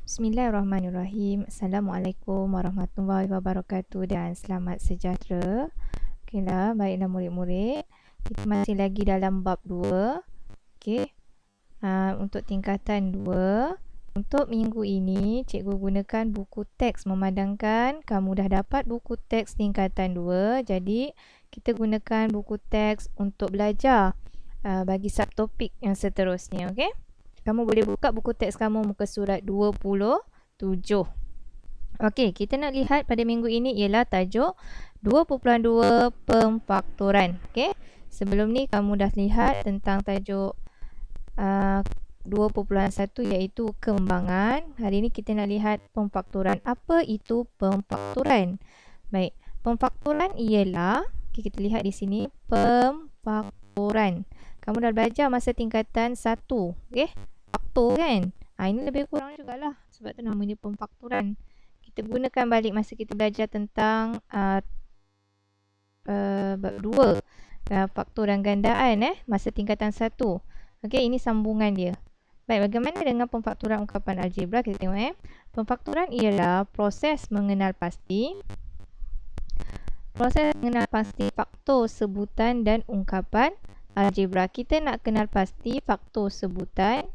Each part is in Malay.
Bismillahirrahmanirrahim. Assalamualaikum warahmatullahi wabarakatuh dan selamat sejahtera. Okeylah, baiklah murid-murid. Kita masih lagi dalam bab 2. Okey. Untuk tingkatan 2, untuk minggu ini cikgu gunakan buku teks memandangkan kamu dah dapat buku teks tingkatan 2. Jadi kita gunakan buku teks untuk belajar bagi subtopik yang seterusnya. Okey. Kamu boleh buka buku teks kamu muka surat 27. Okey, kita nak lihat pada minggu ini ialah tajuk 2.2 pemfaktoran. Okey. Sebelum ni kamu dah lihat tentang tajuk 2.1 iaitu kembangan. Hari ini kita nak lihat pemfaktoran. Apa itu pemfaktoran? Baik, pemfaktoran ialah, okay, kita lihat di sini pemfaktoran. Kamu dah belajar masa tingkatan 1, okey? Faktor kan? Ini lebih kurang jugalah sebab tu namanya pemfaktoran. Kita gunakan balik masa kita belajar tentang bab 2, faktor dan gandaan masa tingkatan 1. Okey, ini sambungan dia. Baik, bagaimana dengan pemfaktoran ungkapan algebra? Kita tengok Pemfaktoran ialah proses mengenal pasti faktor sebutan dan ungkapan algebra. Kita nak kenal pasti faktor sebutan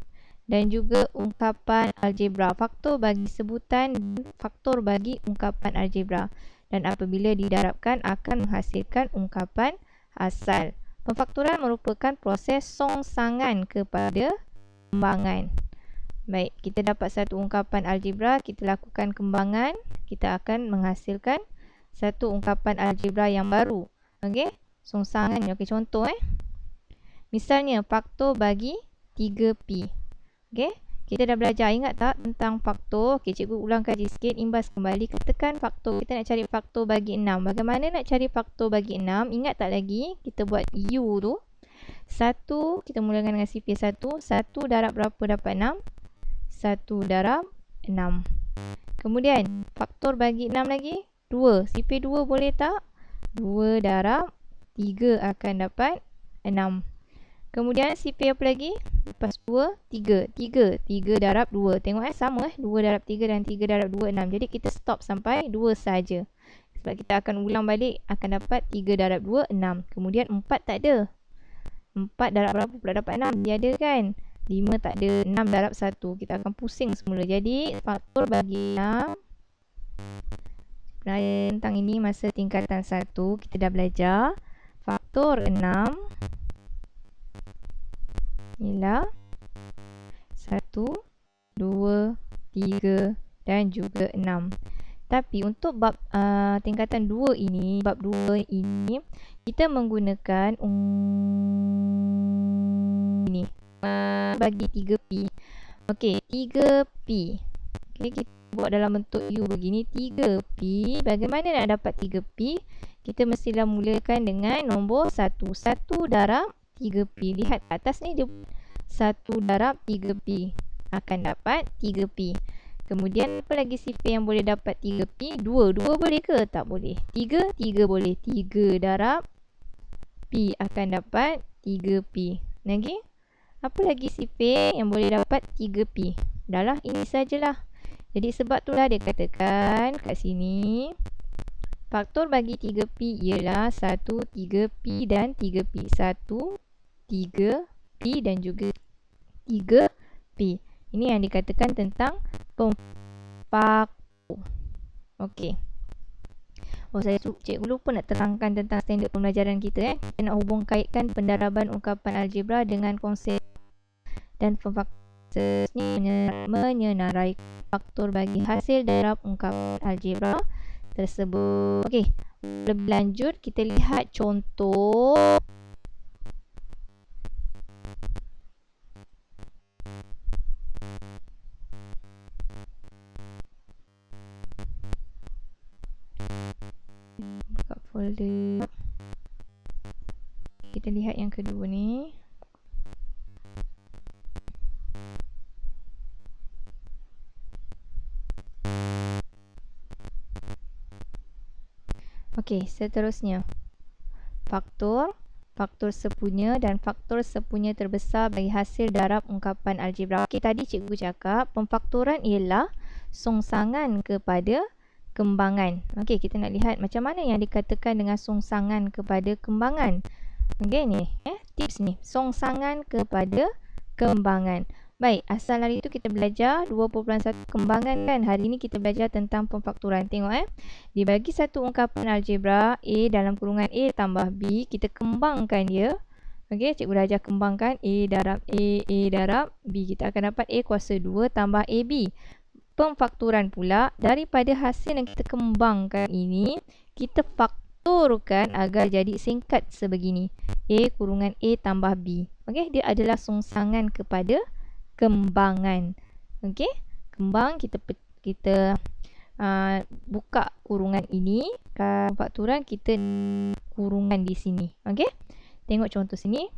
dan juga ungkapan algebra. Faktor bagi sebutan dan faktor bagi ungkapan algebra. Dan apabila didarabkan akan menghasilkan ungkapan asal. Pemfaktoran merupakan proses songsangan kepada kembangan. Baik, kita dapat satu ungkapan algebra, kita lakukan kembangan, kita akan menghasilkan satu ungkapan algebra yang baru. Okey, songsangan. Okey, contoh misalnya faktor bagi 3pi. Okey, kita dah belajar, ingat tak tentang faktor? Okey, cikgu ulang kaji sikit, imbas kembali, katakan faktor. Kita nak cari faktor bagi 6. Bagaimana nak cari faktor bagi 6? Ingat tak lagi? Kita buat U tu. 1, kita mulakan dengan CP1. 1 darab berapa dapat 6? 1 darab 6. Kemudian, faktor bagi 6 lagi? 2. CP2 boleh tak? 2 darab 3 akan dapat 6. Kemudian CP apa lagi? Lepas 2, 3. 3 darab 2. Tengok sama 2 darab 3 dan 3 darab 2, 6. Jadi kita stop sampai 2 saja. Sebab kita akan ulang balik, akan dapat 3 darab 2, 6. Kemudian 4 tak ada. 4 darab berapa pula dapat 6? Dia ada kan? 5 tak ada. 6 darab 1. Kita akan pusing semula. Jadi faktor bagi 6. Tentang ini masa tingkatan 1 kita dah belajar. Faktor 6 ialah 1, 2, 3 dan juga 6. Tapi untuk bab tingkatan 2 ini, bab 2 ini kita menggunakan ini bagi 3pi. Okey, 3pi. Okey, kita buat dalam bentuk U begini, 3pi. Bagaimana nak dapat 3pi? Kita mestilah mulakan dengan nombor 1. 1 darab 3pi. Lihat atas ni dia 1 darab 3pi akan dapat 3pi. Kemudian apa lagi sifat yang boleh dapat 3pi? 2 boleh ke? Tak boleh. 3 boleh. 3 darab pi akan dapat 3pi. Lagi? Apa lagi sifat yang boleh dapat 3pi? Dahlah, ini sajalah. Jadi sebab itulah dia katakan kat sini faktor bagi 3pi ialah 1, 3pi dan 3pi. 1, 3pi dan juga 3pi. Ini yang dikatakan tentang pemfaktor. Okey. Cikgu lupa nak terangkan tentang standard pembelajaran kita. Kita nak hubung kaitkan pendaraban ungkapan algebra dengan konsep dan pemfaktor menyenarai faktor bagi hasil darab ungkapan algebra tersebut. Okey, lebih lanjut kita lihat contoh. Buka folder. Kita lihat yang kedua ni. Okey, seterusnya. Faktor sepunya dan faktor sepunya terbesar bagi hasil darab ungkapan algebra. Okey, tadi cikgu cakap pemfaktoran ialah songsangan kepada kembangan. Okey, kita nak lihat macam mana yang dikatakan dengan songsangan kepada kembangan. Okey ni, tips ni, songsangan kepada kembangan. Baik, asal hari itu kita belajar 2.1 kembangan kan. Hari ini kita belajar tentang pemfaktoran. Tengok dibagi satu ungkapan algebra A dalam kurungan A tambah B, kita kembangkan dia. Okey, cikgu dah ajar kembangkan A darab B. Kita akan dapat A kuasa 2 tambah AB. Pemfaktoran pula, daripada hasil yang kita kembangkan ini, kita faktorkan agar jadi singkat sebegini. A kurungan A tambah B. Okey, dia adalah songsangan kepada kembangan. Okey, kembang kita buka kurungan ini, faktoran kita kurungan di sini. Okey, tengok contoh sini.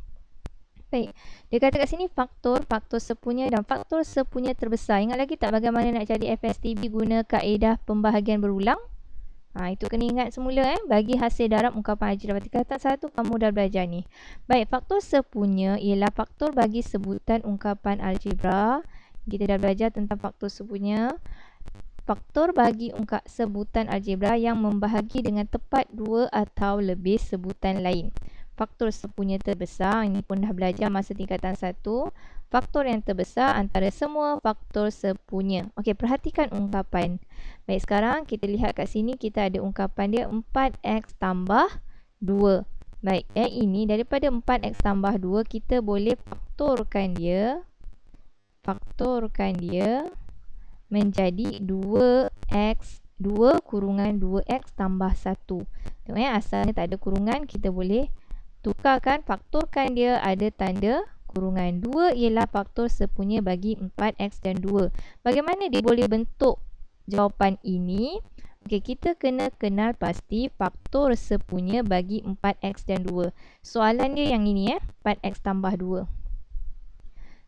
Baik, dia kata kat sini faktor sepunya dan faktor sepunya terbesar. Ingat lagi tak bagaimana nak cari FSTB guna kaedah pembahagian berulang? Itu kena ingat semula bagi hasil darab ungkapan algebra tingkatan 1 kamu dah belajar ni. Baik, faktor sepunya ialah faktor bagi sebutan ungkapan algebra. Kita dah belajar tentang faktor sepunya. Faktor bagi sebutan algebra yang membahagi dengan tepat dua atau lebih sebutan lain. Faktor sepunya terbesar, ini pun dah belajar masa tingkatan 1. Faktor yang terbesar antara semua faktor sepunya. Okey, perhatikan ungkapan. Baik, sekarang kita lihat kat sini kita ada ungkapan dia 4x tambah 2. Baik, ini daripada 4x tambah 2 kita boleh faktorkan dia. Faktorkan dia menjadi 2x 2 kurungan 2x tambah 1. Tengok asalnya tak ada kurungan, kita boleh tukarkan, faktorkan dia ada tanda kurungan. 2 ialah faktor sepunya bagi 4x dan 2. Bagaimana dia boleh bentuk jawapan ini? Okey, kita kena kenal pasti faktor sepunya bagi 4x dan 2. Soalan dia yang ini 4x tambah 2.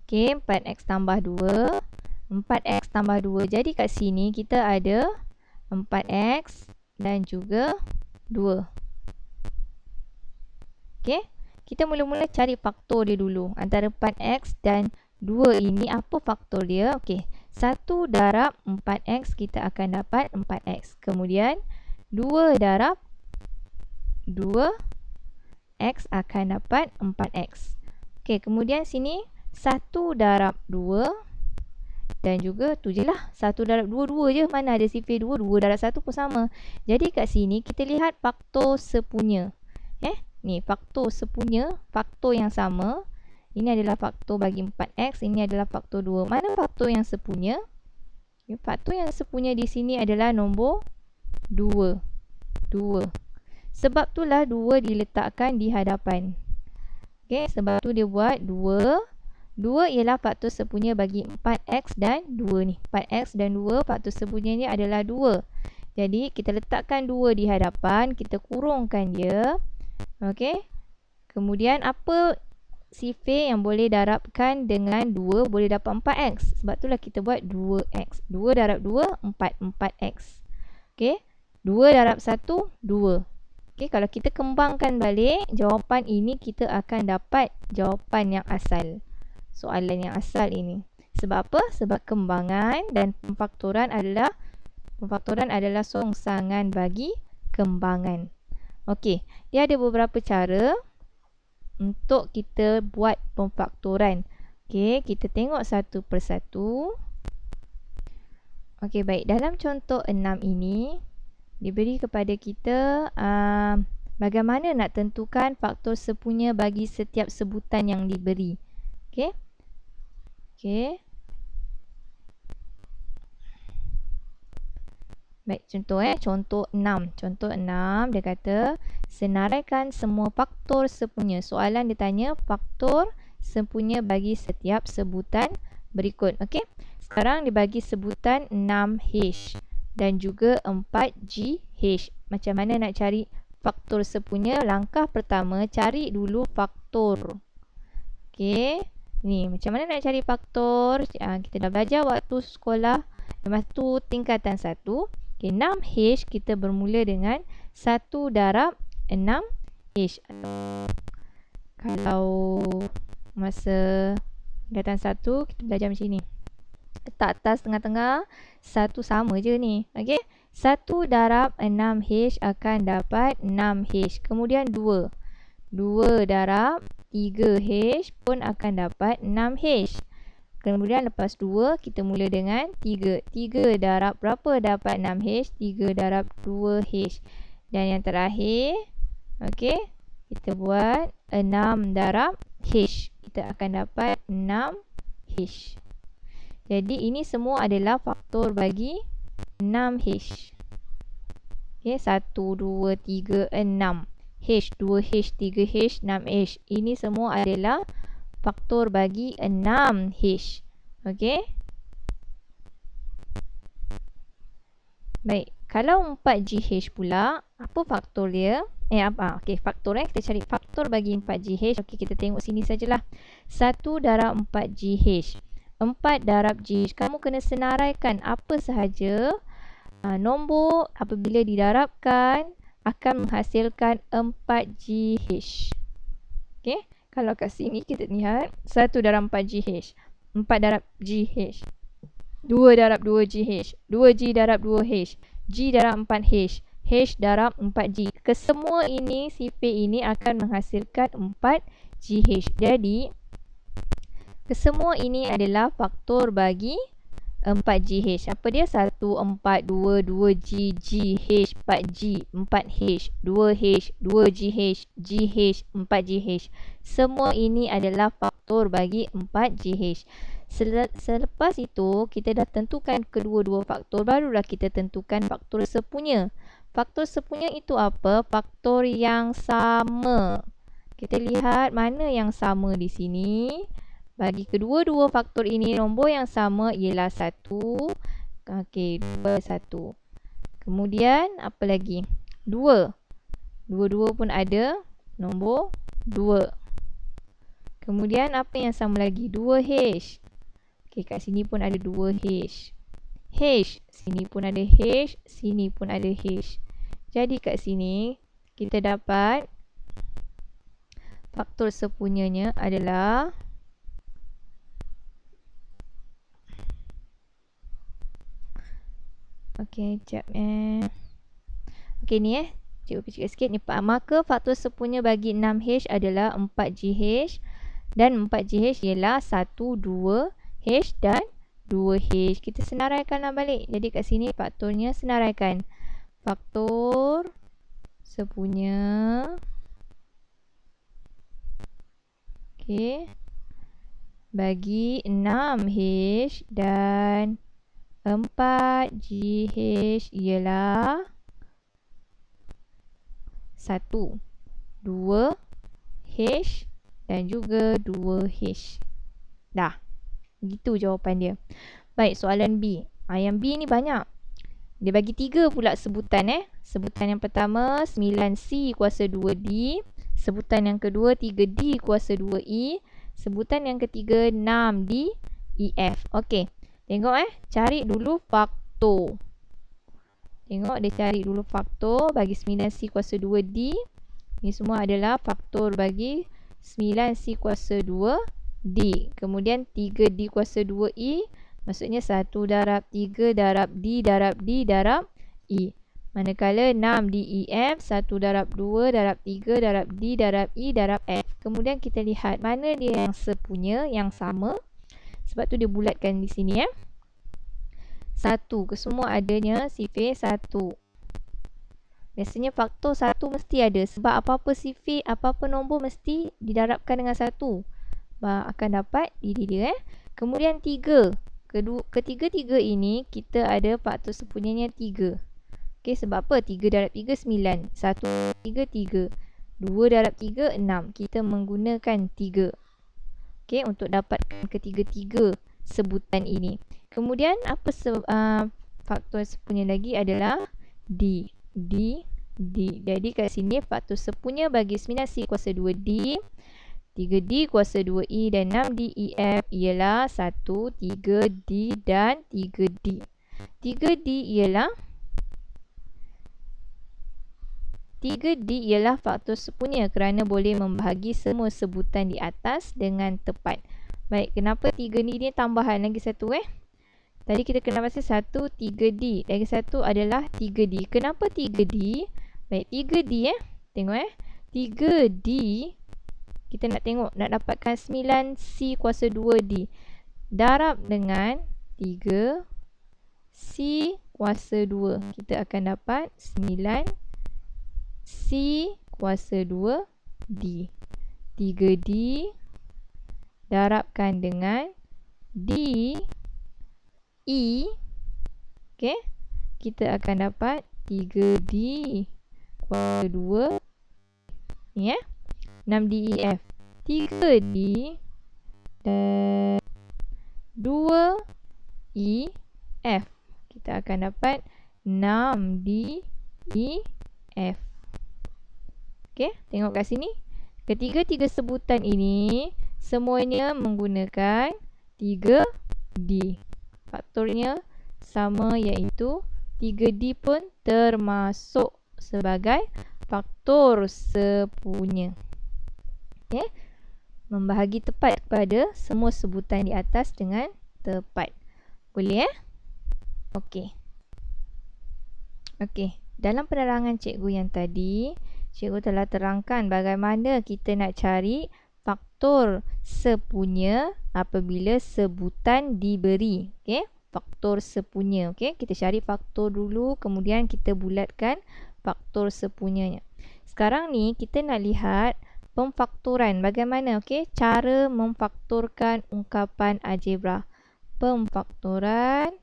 Okey, 4x tambah 2. 4x tambah 2. Jadi kat sini kita ada 4x dan juga 2. Okey, kita mula-mula cari faktor dia dulu. Antara 4x dan 2 ini apa faktor dia? Okey, 1 darab 4x kita akan dapat 4x. Kemudian 2 darab 2x akan dapat 4x. Okey, kemudian sini 1 darab 2 dan juga tu je lah. 1 darab 2, 2 je. Mana ada sifir 2, 2 darab 1 pun sama. Jadi kat sini kita lihat faktor sepunya. Ni faktor sepunya, faktor yang sama. Ini adalah faktor bagi 4x, ini adalah faktor 2. Mana faktor yang sepunya? Faktor yang sepunya di sini adalah nombor 2. 2. Sebab itulah 2 diletakkan di hadapan. Okey, sebab tu dia buat 2. 2 ialah faktor sepunya bagi 4x dan 2 ni. 4x dan 2, faktor sepunyanya adalah 2. Jadi, kita letakkan 2 di hadapan, kita kurungkan dia. Okey. Kemudian apa sifir yang boleh darabkan dengan 2 boleh dapat 4x. Sebab itulah kita buat 2x. 2 darab 2, 4. 4x. Okey. 2 darab 1, 2. Okey, kalau kita kembangkan balik, jawapan ini kita akan dapat jawapan yang asal. Soalan yang asal ini. Sebab apa? Sebab kembangan dan pemfaktoran adalah songsangan bagi kembangan. Okey, dia ada beberapa cara untuk kita buat pemfaktoran. Okey, kita tengok satu persatu. Okey, baik. Dalam contoh 6 ini, diberi kepada kita bagaimana nak tentukan faktor sepunya bagi setiap sebutan yang diberi. Okey. Okey. Baik, contoh 6. Contoh 6 dia kata senaraikan semua faktor sepunya. Soalan dia tanya faktor sepunya bagi setiap sebutan berikut. Okey. Sekarang dia bagi sebutan 6H dan juga 4GH. Macam mana nak cari faktor sepunya? Langkah pertama, cari dulu faktor. Okey. Ni, macam mana nak cari faktor? Kita dah belajar waktu sekolah. Lepas tu tingkatan 1. Okay, 6H kita bermula dengan 1 darab 6H. Kalau masa tingkatan 1 kita belajar macam ni. Letak atas tengah-tengah. 1 sama je ni. Okey. 1 darab 6H akan dapat 6H. Kemudian 2. 2 darab 3H pun akan dapat 6H. Kemudian lepas 2, kita mula dengan 3. 3 darab berapa dapat 6H? 3 darab 2H. Dan yang terakhir, okey, kita buat 6 darab H. Kita akan dapat 6H. Jadi ini semua adalah faktor bagi 6H. Okey, 1, 2, 3, 6. H, 2H, 3H, 6H. Ini semua adalah faktor bagi 6H. Okey. Baik, kalau 4GH pula, apa faktor dia? Okey, faktor kita cari faktor bagi 4GH. Okey, kita tengok sini sajalah. 1 darab 4GH. 4 darab GH. Kamu kena senaraikan apa sahaja nombor apabila didarabkan akan menghasilkan 4GH. Okey. Kalau kat sini kita lihat 1 darab 4GH, 4 darab GH, 2 darab 2GH, 2G darab 2H, G darab 4H, H darab 4G. Kesemua ini, sifir ini akan menghasilkan 4GH. Jadi, kesemua ini adalah faktor bagi 4GH. Apa dia? 1, 4, 2, 2G, GH, 4G, 4H, 2H, 2GH, GH, 4GH. Semua ini adalah faktor bagi 4GH. Selepas itu, kita dah tentukan kedua-dua faktor, barulah kita tentukan faktor sepunya. Faktor sepunya itu apa? Faktor yang sama. Kita lihat mana yang sama di sini. Bagi kedua-dua faktor ini, nombor yang sama ialah 1. Okey, 2, 1. Kemudian, apa lagi? 2. 2 pun ada nombor 2. Kemudian, apa yang sama lagi? 2H. Okey, kat sini pun ada 2H. H. Sini pun ada H. Sini pun ada H. Jadi, kat sini, kita dapat faktor sepunyanya adalah okey, sekejap okey, ni cikgu kecil sikit ni. Maka faktor sepunya bagi 6H adalah 4GH. Dan 4GH ialah 1, 2H dan 2H. Kita senaraikanlah balik. Jadi kat sini faktornya senaraikan. Faktor sepunya, okey, bagi 6H dan 4GH ialah 1, 2H dan juga 2H. Dah. Begitu jawapan dia. Baik, soalan B. Yang B ni banyak. Dia bagi 3 pula sebutan. Sebutan yang pertama 9C kuasa 2D. Sebutan yang kedua 3D kuasa 2E. Sebutan yang ketiga 6D EF. Okey. Tengok cari dulu faktor. Tengok dia cari dulu faktor bagi 9C kuasa 2D. Ini semua adalah faktor bagi 9C kuasa 2D. Kemudian 3D kuasa 2E. Maksudnya 1 darab 3 darab D darab D darab E. Manakala 6DEF 1 darab 2 darab 3 darab D darab E darab F. Kemudian kita lihat mana dia yang sepunya, yang sama. Sebab tu dia bulatkan di sini 1. Kesemua adanya sifir 1. Biasanya faktor 1 mesti ada. Sebab apa-apa sifir, apa-apa nombor mesti didarabkan dengan 1. Akan dapat diri dia. Kemudian 3. Ketiga-tiga ini kita ada faktor sepunyanya 3. Okey, sebab apa? 3 darab 3 9. 1 3 3. 2 darab 3 6. Kita menggunakan 3. Okey, untuk dapatkan ketiga-tiga sebutan ini. Kemudian apa faktor sepunya lagi adalah D. D. Jadi kat sini faktor sepunya bagi 9C kuasa 2D, 3D kuasa 2E dan 6DEF ialah 1, 3D dan 3D. 3D ialah faktor sepunya kerana boleh membahagi semua sebutan di atas dengan tepat. Baik, kenapa 3 ni dia tambahan lagi satu Tadi kita kenal pasal 1, 3D. Lagi satu adalah 3D. Kenapa 3D? Baik, 3D Tengok 3D. Kita nak tengok, nak dapatkan 9C kuasa 2D. Darab dengan 3C kuasa 2. Kita akan dapat 9C kuasa 2D. 3D darabkan dengan D, E. Okey. Kita akan dapat 3D kuasa 2. Ni 6DEF. 3D dan 2EF. Kita akan dapat 6DEF. Okey, tengok kat sini. Ketiga-tiga sebutan ini semuanya menggunakan 3D. Faktornya sama, iaitu 3D pun termasuk sebagai faktor sepunya. Okay. Membahagi tepat kepada semua sebutan di atas dengan tepat. Boleh Okey. Okey. Dalam penerangan cikgu yang tadi, cikgu telah terangkan bagaimana kita nak cari faktor sepunya apabila sebutan diberi. Okey. Faktor sepunya. Okey. Kita cari faktor dulu, kemudian kita bulatkan faktor sepunyanya. Sekarang ni kita nak lihat pemfaktoran. Bagaimana cara memfaktorkan ungkapan algebra. Pemfaktoran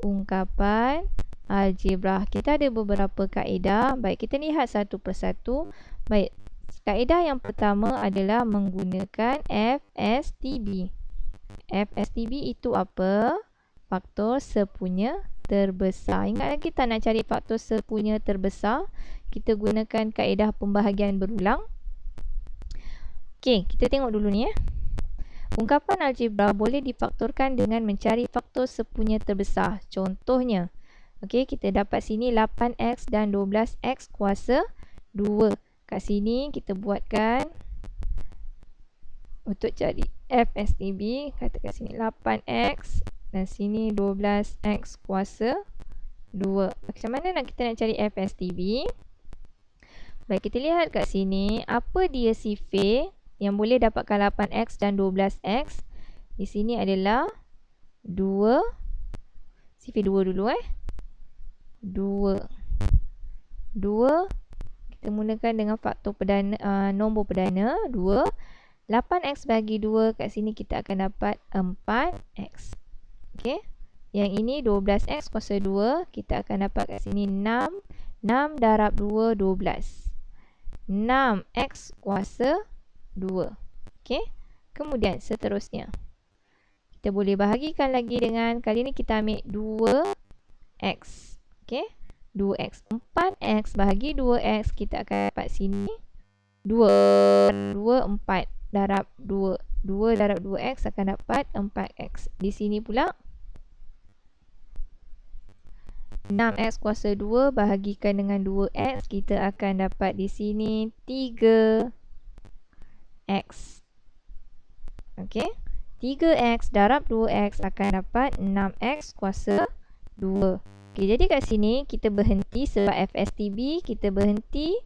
ungkapan algebra. Kita ada beberapa kaedah. Baik, kita lihat satu persatu. Baik, kaedah yang pertama adalah menggunakan FSTB. FSTB itu apa? Faktor sepunya terbesar. Ingat lagi tak nak cari faktor sepunya terbesar? Kita gunakan kaedah pembahagian berulang. Okey, kita tengok dulu ni Ungkapan algebra boleh difaktorkan dengan mencari faktor sepunya terbesar. Contohnya, okey, kita dapat sini 8x dan 12x kuasa 2. Kat sini kita buatkan untuk cari FSTB. Kata kat sini 8x dan sini 12x kuasa 2. Macam mana kita nak cari FSTB? Baik, kita lihat kat sini apa dia sifir yang boleh dapatkan 8x dan 12x. Di sini adalah 2. Sifir 2 dulu 2. Kita mulakan dengan faktor perdana, nombor perdana 2. 8x bagi 2, kat sini kita akan dapat 4x. Okey. Yang ini 12x kuasa 2, kita akan dapat kat sini 6. 6 darab 2, 12. 6x kuasa 2. Okey. Kemudian seterusnya, kita boleh bahagikan lagi dengan, kali ni kita ambil 2x. Okey. 2x. 4x bahagi 2x, kita akan dapat sini 2. 4 darab 2. 2 darab 2x akan dapat 4x. Di sini pula 6x kuasa 2 bahagikan dengan 2x, kita akan dapat di sini 3x. Okey. 3x darab 2x akan dapat 6x kuasa 2. Okey, jadi kat sini kita berhenti sebab FSTB kita berhenti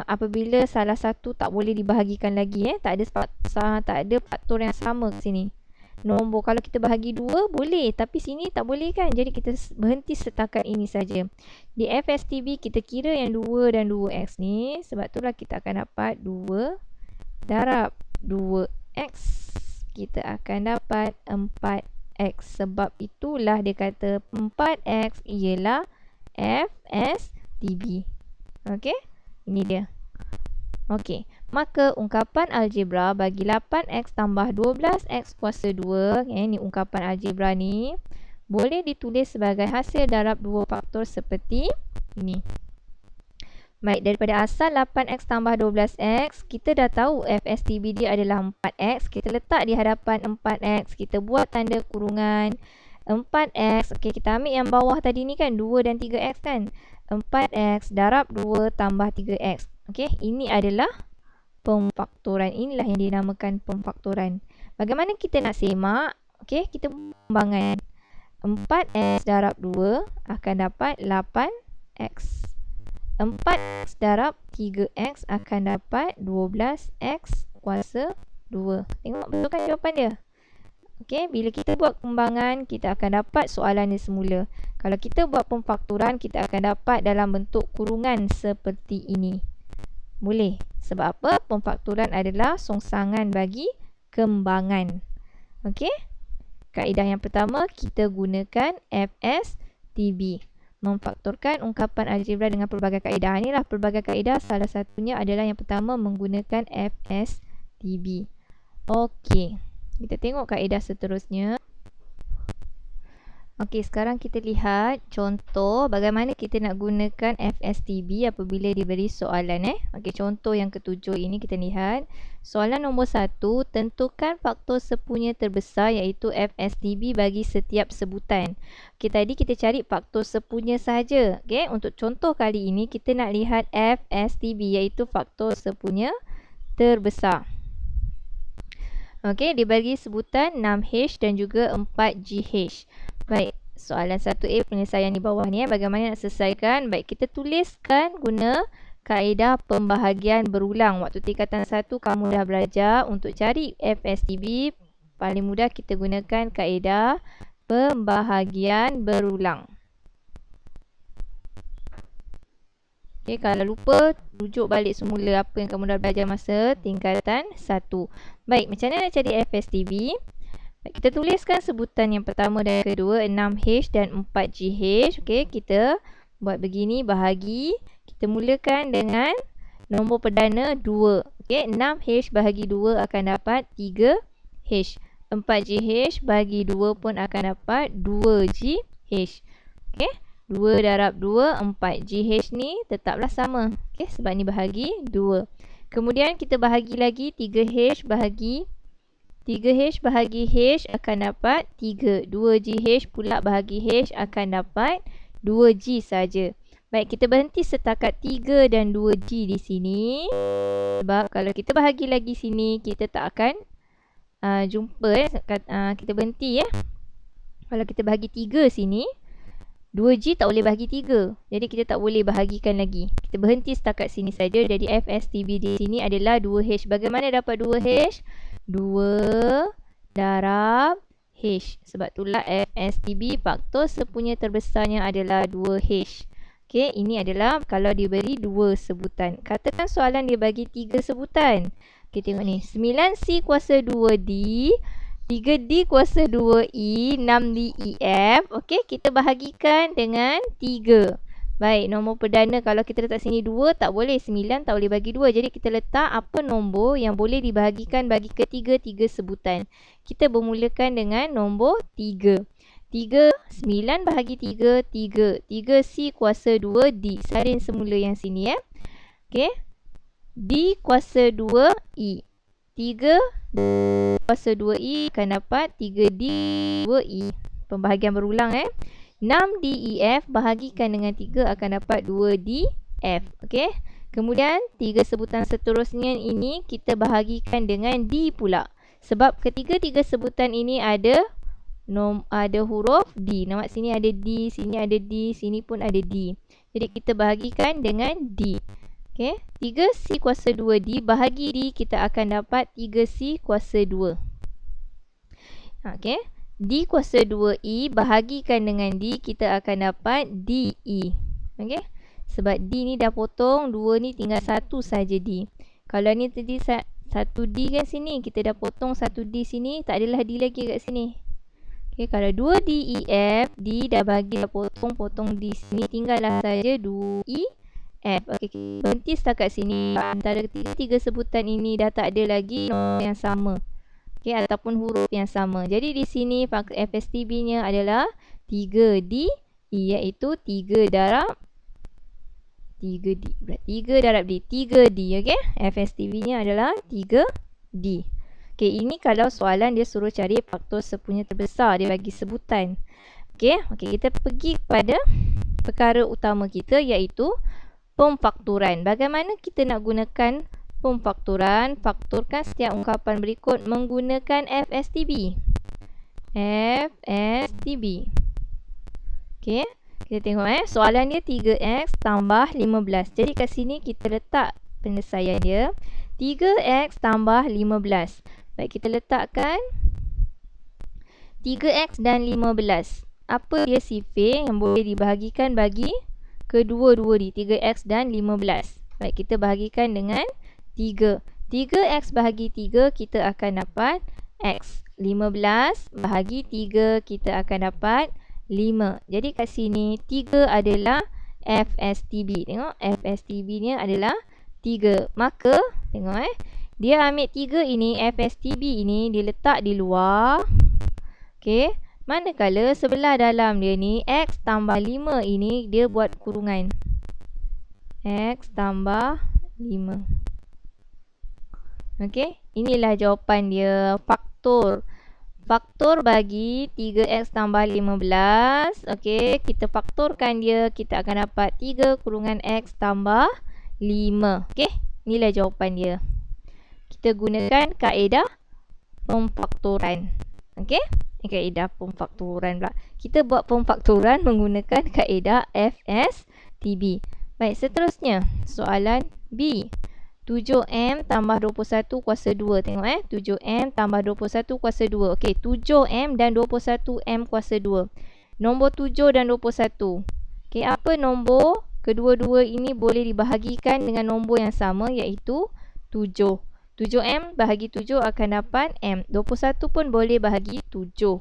apabila salah satu tak boleh dibahagikan lagi tak ada faktor yang sama kat sini. Nombor kalau kita bahagi 2 boleh, tapi sini tak boleh kan. Jadi kita berhenti setakat ini saja. Di FSTB kita kira yang 2 dan 2x ni, sebab itulah kita akan dapat 2 darab 2x, kita akan dapat 4x. Sebab itulah dia kata 4x ialah FSTB. Okey, ini dia. Okey, maka ungkapan algebra bagi 8x tambah 12x kuasa 2, ni ungkapan algebra ni, boleh ditulis sebagai hasil darab 2 faktor seperti ini. Baik, daripada asal 8x tambah 12x, kita dah tahu FSTB dia adalah 4x. Kita letak di hadapan 4x, kita buat tanda kurungan 4x. Okey, kita ambil yang bawah tadi ni kan, 2 dan 3x kan. 4x darab 2 tambah 3x. Okey, ini adalah pemfaktoran. Inilah yang dinamakan pemfaktoran. Bagaimana kita nak semak? Okey, kita buat kembangan. 4x darab 2 akan dapat 8x. 4x darab 3x akan dapat 12x kuasa 2. Tengok betul kan jawapan dia? Okey, bila kita buat kembangan, kita akan dapat soalan dia semula. Kalau kita buat pemfakturan, kita akan dapat dalam bentuk kurungan seperti ini. Boleh. Sebab apa? Pemfakturan adalah songsangan bagi kembangan. Okey? Kaedah yang pertama, kita gunakan FSTB. Memfakturkan ungkapan algebra dengan pelbagai kaedah. Inilah pelbagai kaedah. Salah satunya adalah yang pertama menggunakan FSTB. Okey. Kita tengok kaedah seterusnya. Okey, sekarang kita lihat contoh bagaimana kita nak gunakan FSTB apabila diberi soalan. Okey, contoh yang ketujuh ini kita lihat. Soalan nombor 1, tentukan faktor sepunya terbesar iaitu FSTB bagi setiap sebutan. Okey, tadi kita cari faktor sepunya sahaja. Okey, untuk contoh kali ini kita nak lihat FSTB iaitu faktor sepunya terbesar. Okey, dibagi sebutan 6H dan juga 4GH. Baik, soalan 1A penyelesaian di bawah ni. Bagaimana nak selesaikan? Baik, kita tuliskan guna kaedah pembahagian berulang. Waktu tingkatan 1 kamu dah belajar untuk cari FSTB. Paling mudah kita gunakan kaedah pembahagian berulang. Okay, kalau lupa, rujuk balik semula apa yang kamu dah belajar masa tingkatan 1. Baik, macam mana nak cari FSTB? Baik, kita tuliskan sebutan yang pertama dan kedua, 6H dan 4GH. Okay, kita buat begini, bahagi. Kita mulakan dengan nombor perdana 2. Okay, 6H bahagi 2 akan dapat 3H. 4GH bahagi 2 pun akan dapat 2GH. Okay. 2 darab 2, 4. GH ni tetaplah sama. Okay, sebab ni bahagi 2. Kemudian kita bahagi lagi 3H bahagi H akan dapat 3. 2GH pula bahagi H akan dapat 2G saja. Baik, kita berhenti setakat 3 dan 2G di sini. Sebab kalau kita bahagi lagi sini, kita tak akan jumpa. Kita berhenti ya. Kalau kita bahagi 3 sini, 2G tak boleh bahagi 3. Jadi kita tak boleh bahagikan lagi. Kita berhenti setakat sini saja. Jadi FSTB di sini adalah 2H. Bagaimana dapat 2H? 2 darab H. Sebab itulah FSTB faktor sepunya terbesarnya adalah 2H. Okey, ini adalah kalau diberi 2 sebutan. Katakan soalan dia bagi 3 sebutan. Okey, tengok ni. 9C kuasa 2D. 3D kuasa 2E, 6DEF. Okey, kita bahagikan dengan 3. Baik, nombor perdana kalau kita letak sini 2, tak boleh. 9 tak boleh bagi 2. Jadi kita letak apa nombor yang boleh dibahagikan bagi ketiga-tiga sebutan. Kita bermulakan dengan nombor 3. 3, 9 bahagi 3, 3. 3C kuasa 2D. Salin semula yang sini ya. Okey. D kuasa 2E. 3 kuasa 2E akan dapat 3D 2E. Pembahagian berulang 6DEF bahagikan dengan 3 akan dapat 2DF. Okey. Kemudian 3 sebutan seterusnya ini kita bahagikan dengan D pula. Sebab ketiga-tiga sebutan ini ada huruf D. Nampak sini ada D, sini ada D, sini pun ada D. Jadi kita bahagikan dengan D. Okey, 3C kuasa 2D bahagi D, kita akan dapat 3C kuasa 2. Okey, D kuasa 2E bahagikan dengan D, kita akan dapat DE. Okey, sebab D ni dah potong, 2 ni tinggal 1 saja D. Kalau ni tadi 1D kan sini, kita dah potong 1D sini, tak adalah D lagi kat sini. Okey, kalau 2DEF, D dah bagi, dah potong D sini, tinggallah saja 2E. Okey, berhenti setakat sini. Antara tiga sebutan ini dah tak ada lagi nombor yang sama. Okey, ataupun huruf yang sama. Jadi di sini faktor FSTB-nya adalah 3D, iaitu 3 darab 3D. 3 darab D, 3D. Okey, FSTB-nya adalah 3D. Okey, ini kalau soalan dia suruh cari faktor sepunya terbesar, dia bagi sebutan. Okey, kita pergi kepada perkara utama kita, iaitu pemfakturan. Bagaimana kita nak gunakan pemfakturan? Fakturkan setiap ungkapan berikut menggunakan FSTB. FSTB. Okey, kita tengok soalan dia 3x tambah 15. Jadi kat sini kita letak penyelesaian dia 3x tambah 15. Baik, kita letakkan 3x dan 15. Apa dia sifir yang boleh dibahagikan bagi kedua-dua ni, 3x dan 15. Baik, kita bahagikan dengan 3. 3x bahagi 3 kita akan dapat x. 15 bahagi 3 kita akan dapat 5. Jadi kat sini 3 adalah FSTB. Tengok FSTB ni adalah 3. Maka tengok dia ambil 3 ini, FSTB ini diletak di luar. Okey, manakala sebelah dalam dia ni x tambah 5 ini dia buat kurungan. X tambah 5. Okey, inilah jawapan dia, faktor. Faktor bagi 3x tambah 15. Okey, kita faktorkan dia, kita akan dapat 3 kurungan x tambah 5. Okey, inilah jawapan dia. Kita gunakan kaedah pemfaktoran. Okey, kaedah pemfaktoran pula. Kita buat pemfaktoran menggunakan kaedah FSTB. Baik, seterusnya soalan B. 7m tambah 21 kuasa 2. Tengok 7m tambah 21 kuasa 2. Okey, 7m dan 21m kuasa 2. Nombor 7 dan 21. Okey, apa nombor kedua-dua ini boleh dibahagikan dengan nombor yang sama, iaitu 7. 7m bahagi 7 akan dapat m. 21 pun boleh bahagi 7.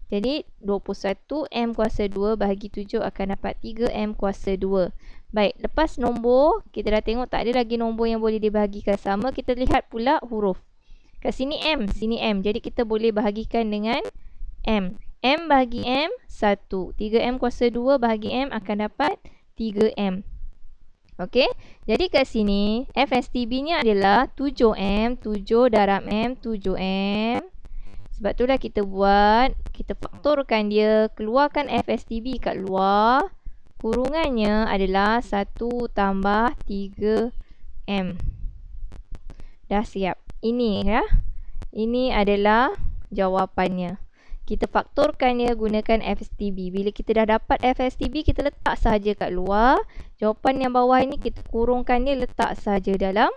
Jadi 21m kuasa 2 bahagi 7 akan dapat 3m kuasa 2. Baik, lepas nombor, kita dah tengok tak ada lagi nombor yang boleh dibahagikan sama. Kita lihat pula huruf. Kat sini m, sini m. Jadi kita boleh bahagikan dengan m. M bahagi m, 1. 3m kuasa 2 bahagi m akan dapat 3m. Okey, jadi kat sini FSTB ni adalah 7m, 7 darab m, 7m. Sebab itulah kita buat, kita faktorkan dia, keluarkan FSTB kat luar. Kurungannya adalah 1 tambah 3m. Dah siap. Ini ya. Ini adalah jawapannya. Kita faktorkan dia gunakan FSTB. Bila kita dah dapat FSTB, kita letak sahaja kat luar. Jawapan yang bawah ini kita kurungkan dia, letak sahaja dalam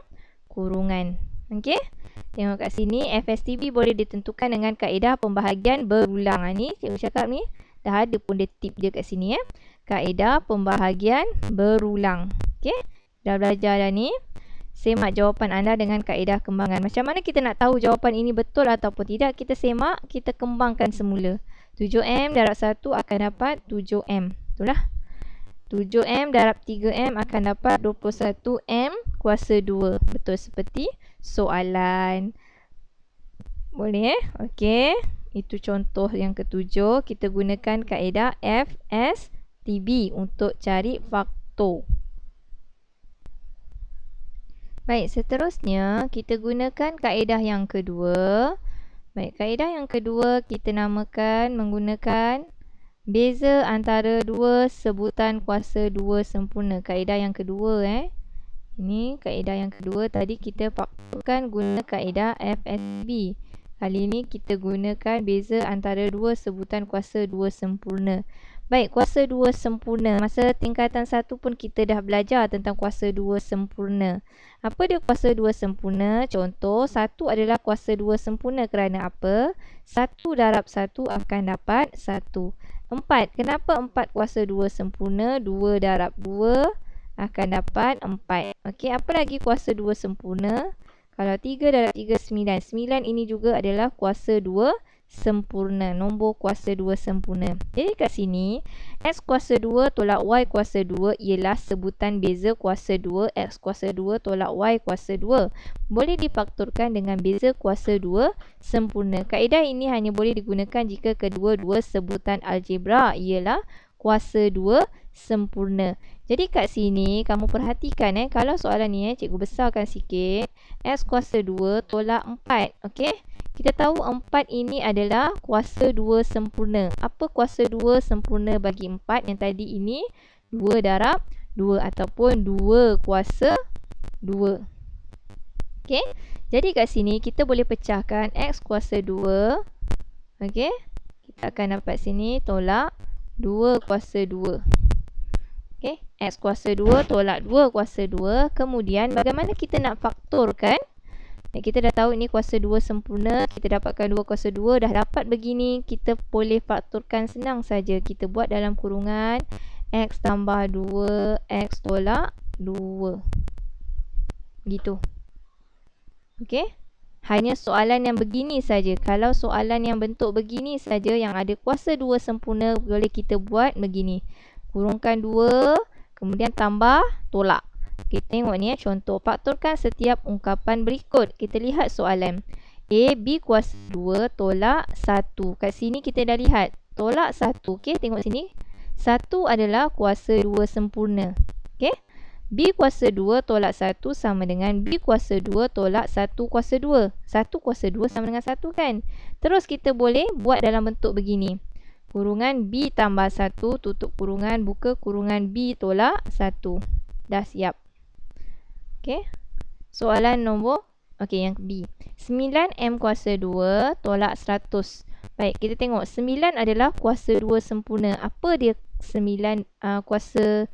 kurungan. Okey? Tengok kat sini, FSTB boleh ditentukan dengan kaedah pembahagian berulang. Ni cikgu cakap ni, dah ada pun dia tip dia kat sini ya. Kaedah pembahagian berulang. Okey? Dah belajar dah ni. Semak jawapan anda dengan kaedah kembangan. Macam mana kita nak tahu jawapan ini betul ataupun tidak? Kita semak, kita kembangkan semula. 7m darab 1 akan dapat 7m. Itulah. 7m darab 3m akan dapat 21m kuasa 2. Betul seperti soalan. Boleh Okey. Itu contoh yang ketujuh. Kita gunakan kaedah FSTB untuk cari faktor. Baik, seterusnya kita gunakan kaedah yang kedua. Baik, kaedah yang kedua kita namakan menggunakan beza antara dua sebutan kuasa 2 sempurna. Kaedah yang kedua Ini kaedah yang kedua. Tadi kita faktorkan guna kaedah FSTB. Kali ini kita gunakan beza antara dua sebutan kuasa 2 sempurna. Baik, kuasa 2 sempurna. Masa tingkatan 1 pun kita dah belajar tentang kuasa 2 sempurna. Apa dia kuasa 2 sempurna? Contoh, 1 adalah kuasa 2 sempurna kerana apa? 1 darab 1 akan dapat 1. 4. Kenapa 4 kuasa 2 sempurna? 2 darab 2 akan dapat 4. Okey, apa lagi kuasa 2 sempurna? Kalau 3 darab 3, 9. 9 ini juga adalah kuasa 2 sempurna. Nombor kuasa 2 sempurna. Jadi kat sini, X kuasa 2 tolak Y kuasa 2 ialah sebutan beza kuasa 2. X kuasa 2 tolak Y kuasa 2. Boleh difaktorkan dengan beza kuasa 2 sempurna. Kaedah ini hanya boleh digunakan jika kedua-dua sebutan algebra ialah kuasa 2 sempurna. Jadi kat sini kamu perhatikan kalau soalan ni cikgu besarkan sikit. X kuasa 2 tolak 4. Okey? Kita tahu 4 ini adalah kuasa 2 sempurna. Apa kuasa 2 sempurna bagi 4? Yang tadi ini 2 darab 2 ataupun 2 kuasa 2. Okey? Jadi kat sini kita boleh pecahkan X kuasa 2. Okey? Kita akan dapat sini tolak 2 kuasa 2. Okey, X kuasa 2 tolak 2 kuasa 2. Kemudian bagaimana kita nak faktorkan? Kita dah tahu ni kuasa 2 sempurna. Kita dapatkan 2 kuasa 2. Dah dapat begini. Kita boleh faktorkan senang saja. Kita buat dalam kurungan X tambah 2. X tolak 2. Gitu. Okey. Hanya soalan yang begini saja. Kalau soalan yang bentuk begini saja, yang ada kuasa 2 sempurna, boleh kita buat begini. Kurungkan 2. Kemudian tambah tolak. Kita tengok ni contoh. Faktorkan setiap ungkapan berikut. Kita lihat soalan. A, B kuasa 2 tolak 1. Kat sini kita dah lihat. Tolak 1. Okey, tengok sini. 1 adalah kuasa 2 sempurna. Okey. B kuasa 2 tolak 1 sama dengan B kuasa 2 tolak 1 kuasa 2. 1 kuasa 2 sama dengan 1 kan? Terus kita boleh buat dalam bentuk begini. Kurungan B tambah 1, tutup kurungan, buka kurungan B tolak 1. Dah siap. Okey. Soalan nombor yang B. 9M kuasa 2 tolak 100. Baik, kita tengok 9 adalah kuasa 2 sempurna. Apa dia 9 kuasa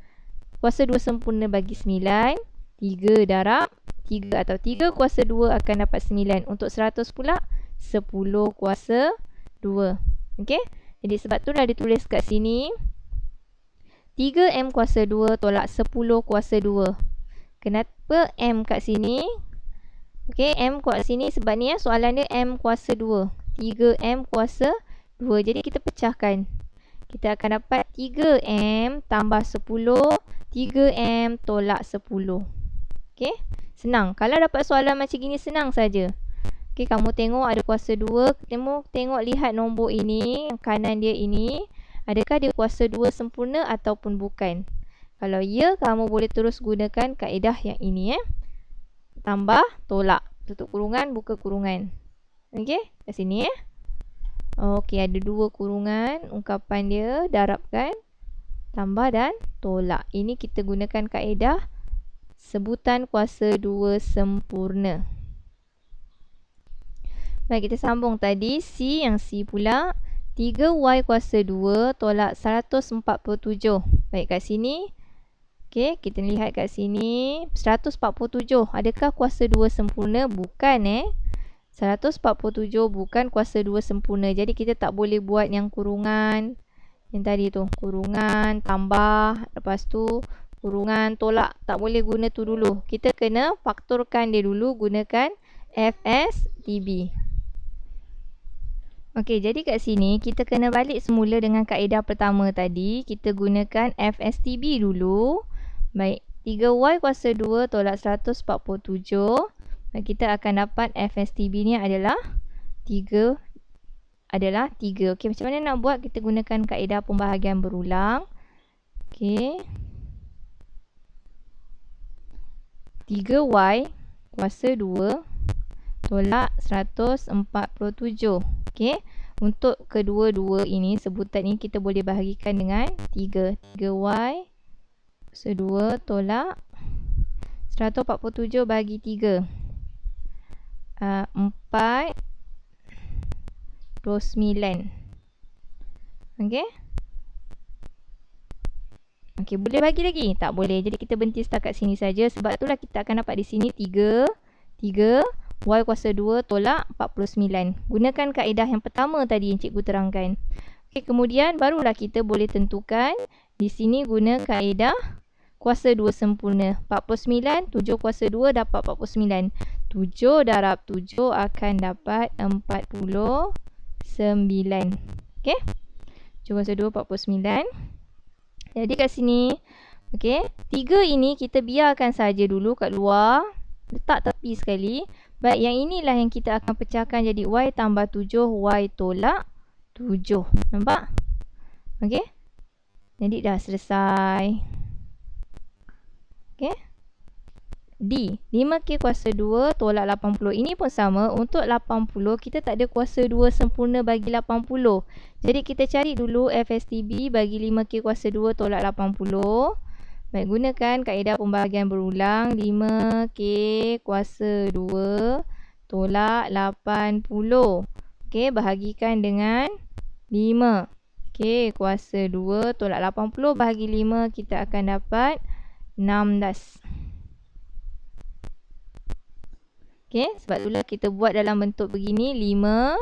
2 sempurna bagi 9? 3 darab 3 atau 3 kuasa 2 akan dapat 9. Untuk 100 pula 10 kuasa 2. Okey. Jadi sebab tu dah ditulis kat sini 3M kuasa 2 tolak 10 kuasa 2. Kenapa M kat sini? Okey, M kat sini sebab ni soalan dia M kuasa 2. 3M kuasa 2. Jadi kita pecahkan. Kita akan dapat 3M tambah 10. 3M tolak 10. Okey, senang. Kalau dapat soalan macam gini senang saja. Okey, kamu tengok ada kuasa 2. Kamu tengok lihat nombor ini, yang kanan dia ini. Adakah dia kuasa 2 sempurna ataupun bukan? Kalau ya, kamu boleh terus gunakan kaedah yang ini. Tambah, tolak. Tutup kurungan, buka kurungan. Okey, kat sini. Okey, ada 2 kurungan. Ungkapan dia, darabkan. Tambah dan tolak. Ini kita gunakan kaedah sebutan kuasa 2 sempurna. Baik, kita sambung tadi. C, yang C pula. 3Y kuasa 2 tolak 147. Baik, kat sini. Okey, kita lihat kat sini 147. Adakah kuasa 2 sempurna? Bukan 147 bukan kuasa 2 sempurna. Jadi kita tak boleh buat yang kurungan yang tadi tu. Kurungan, tambah, lepas tu kurungan, tolak. Tak boleh guna tu dulu. Kita kena faktorkan dia dulu gunakan FSTB. Okey, jadi kat sini kita kena balik semula dengan kaedah pertama tadi. Kita gunakan FSTB dulu. Baik, 3Y kuasa 2 tolak 147. Dan kita akan dapat FSTB ni adalah 3. Okey, macam mana nak buat? Kita gunakan kaedah pembahagian berulang. Okey. 3Y kuasa 2 tolak 147. Okey. Untuk kedua-dua ini, sebutan ini kita boleh bahagikan dengan 3. 3Y kuasa 2 tolak 147 bagi 3. 49. Okey. Okey, boleh bagi lagi? Tak boleh. Jadi kita berhenti setakat sini saja. Sebab itulah kita akan dapat di sini 3 Y kuasa 2 tolak 49. Gunakan kaedah yang pertama tadi yang cikgu terangkan. Okey, kemudian barulah kita boleh tentukan. Di sini guna kaedah kuasa 2 sempurna. 49, 7 kuasa 2 dapat 49. 7 darab 7 akan dapat 49. Okey. 7 kuasa 2, 49. Jadi kat sini, okey, 3 ini kita biarkan saja dulu kat luar. Letak tepi sekali. Baik, yang inilah yang kita akan pecahkan jadi Y tambah 7, Y tolak 7. Nampak? Okey. Jadi dah selesai. Okey. D, 5K kuasa 2 tolak 80. Ini pun sama. Untuk 80, kita tak ada kuasa 2 sempurna bagi 80. Jadi kita cari dulu FSTB bagi 5K kuasa 2 tolak 80. Baik, gunakan kaedah pembahagian berulang. 5K kuasa 2 tolak 80. Okey, bahagikan dengan 5. Okey, kuasa 2 tolak 80 bahagi 5, kita akan dapat 16. Okey, sebab itulah kita buat dalam bentuk begini, 5.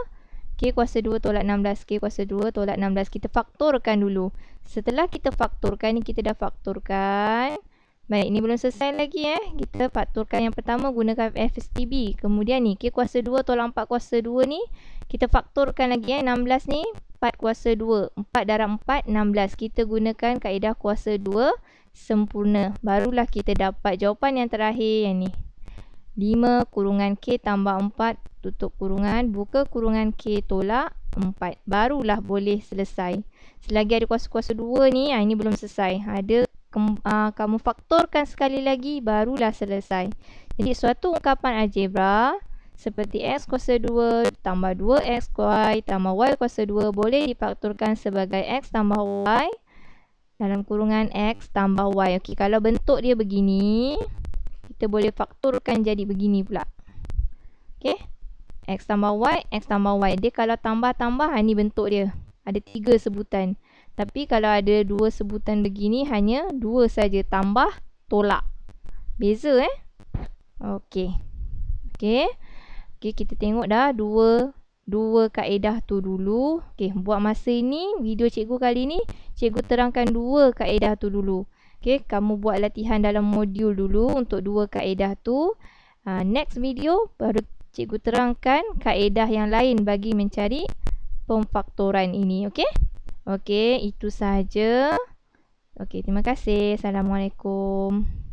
Okey, kuasa 2 tolak 16. Okey, kuasa 2 tolak 16. Kita faktorkan dulu. Setelah kita faktorkan, ni kita dah faktorkan. Baik, ni belum selesai lagi Kita faktorkan yang pertama gunakan FSTB. Kemudian ni, okey, kuasa 2 tolak 4 kuasa 2 ni, kita faktorkan lagi 16 ni, 4 kuasa 2. 4 darab 4, 16. Kita gunakan kaedah kuasa 2 sempurna. Barulah kita dapat jawapan yang terakhir yang ni. 5 kurungan K tambah 4 tutup kurungan, buka kurungan K tolak 4. Barulah boleh selesai. Selagi ada kuasa-kuasa 2 ni, ini belum selesai. Kamu faktorkan sekali lagi, barulah selesai. Jadi suatu ungkapan algebra seperti X kuasa 2 tambah 2X Y tambah Y kuasa 2 boleh difaktorkan sebagai X tambah Y dalam kurungan X tambah Y. Okey, kalau bentuk dia begini, kita boleh faktorkan jadi begini pula. Okey, X tambah Y, X tambah Y. Dia kalau tambah-tambah, ni bentuk dia. Ada 3 sebutan. Tapi kalau ada 2 sebutan begini, hanya 2 saja. Tambah, tolak. Beza Okey. Okey. Okey, kita tengok dah dua kaedah tu dulu. Okey, buat masa ini, video cikgu kali ni, cikgu terangkan 2 kaedah tu dulu. Okey, kamu buat latihan dalam modul dulu untuk 2 kaedah tu. Next video, baru cikgu terangkan kaedah yang lain bagi mencari pemfaktoran ini. Okey? Okey, itu sahaja. Okey, terima kasih. Assalamualaikum.